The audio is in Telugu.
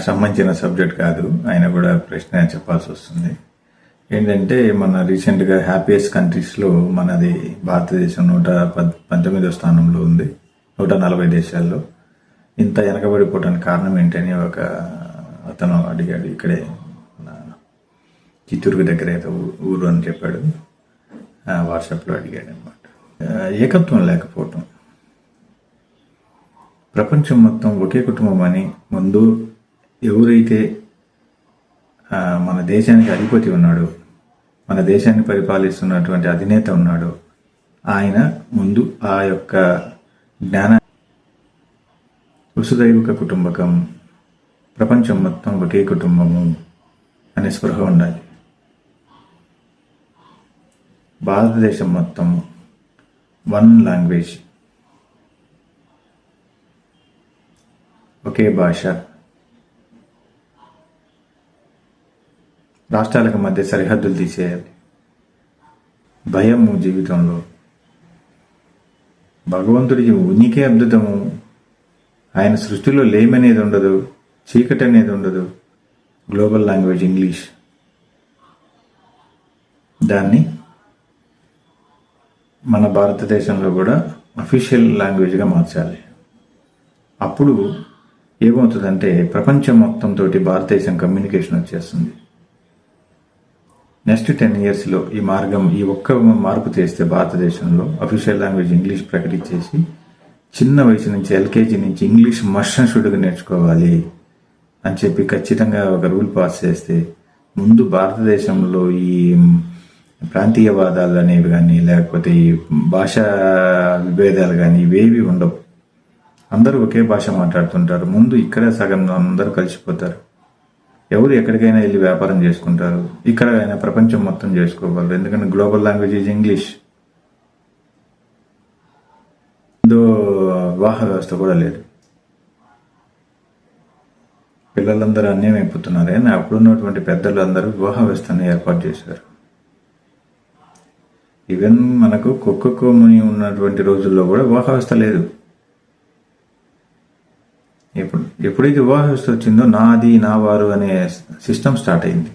సంబంధించిన సబ్జెక్ట్ కాదు, అయినా కూడా ప్రశ్న చెప్పాల్సి వస్తుంది. ఏంటంటే మన రీసెంట్గా హ్యాపీయెస్ట్ కంట్రీస్లో మనది భారతదేశం 119వ స్థానంలో ఉంది 140 దేశాల్లో. ఇంత వెనకబడిపోవడానికి కారణం ఏంటని ఒక అతను అడిగాడు. ఇక్కడే చిత్తూరుకు దగ్గర ఏదో ఊరు అని చెప్పాడు. వాట్సాప్లో అడిగాడు అనమాట. ఏకత్వం లేకపోవటం, ప్రపంచం మొత్తం ఒకే కుటుంబం అని ముందు ఎవరైతే మన దేశానికి అధిపతి ఉన్నాడో, మన దేశాన్ని పరిపాలిస్తున్నటువంటి అధినేత ఉన్నాడో, ఆయన ముందు ఆ యొక్క జ్ఞాన వసుదైవిక కుటుంబకం, ప్రపంచం మొత్తం ఒకే కుటుంబము అనే స్పృహ ఉండాలి. భారతదేశం మొత్తం వన్ లాంగ్వేజ్, ఒకే భాష, రాష్ట్రాలకు మధ్య సరిహద్దులు తీసేయాలి. భయము జీవితంలో, భగవంతుడికి ఉనికి అద్భుతము, ఆయన సృష్టిలో లేమనేది ఉండదు, చీకటి అనేది ఉండదు. గ్లోబల్ లాంగ్వేజ్ ఇంగ్లీష్, దాన్ని మన భారతదేశంలో కూడా అఫీషియల్ లాంగ్వేజ్గా మార్చాలి. అప్పుడు ఏమవుతుందంటే ప్రపంచం మొత్తంతో భారతదేశం కమ్యూనికేషన్ వచ్చేస్తుంది. నెక్స్ట్ 10 yearsలో ఈ ఒక్క మార్పు చేస్తే భారతదేశంలో అఫీషియల్ లాంగ్వేజ్ ఇంగ్లీష్ ప్రకటించేసి చిన్న వయసు నుంచి ఎల్కేజీ నుంచి ఇంగ్లీష్ మస్టర్గా నేర్చుకోవాలి అని చెప్పి ఖచ్చితంగా ఒక రూల్ పాస్ చేస్తే ముందు భారతదేశంలో ఈ ప్రాంతీయవాదాలు అనేవి కానీ లేకపోతే ఈ భాషా విభేదాలు కానీ ఇవేవి ఉండవు. అందరూ ఒకే భాష మాట్లాడుతుంటారు. ముందు ఇక్కడే సగం అందరూ కలిసిపోతారు. ఎవరు ఎక్కడికైనా వెళ్ళి వ్యాపారం చేసుకుంటారు, ఇక్కడ అయినా ప్రపంచం మొత్తం చేసుకోగలరు. ఎందుకంటే గ్లోబల్ లాంగ్వేజ్ ఈజ్ ఇంగ్లీష్. వివాహ వ్యవస్థ కూడా లేదు. పిల్లలందరూ అన్యాయం అయిపోతున్నారు. కానీ అప్పుడున్నటువంటి పెద్దలు అందరూ వివాహ వ్యవస్థను ఏర్పాటు చేశారు. ఈవెన్ మనకు కుక్కకోముని ఉన్నటువంటి రోజుల్లో కూడా వివాహ వ్యవస్థ లేదు. ఎప్పుడైతే వివాహ వ్యవస్థ వచ్చిందో నాది నా వారు అనే సిస్టమ్ స్టార్ట్ అయింది.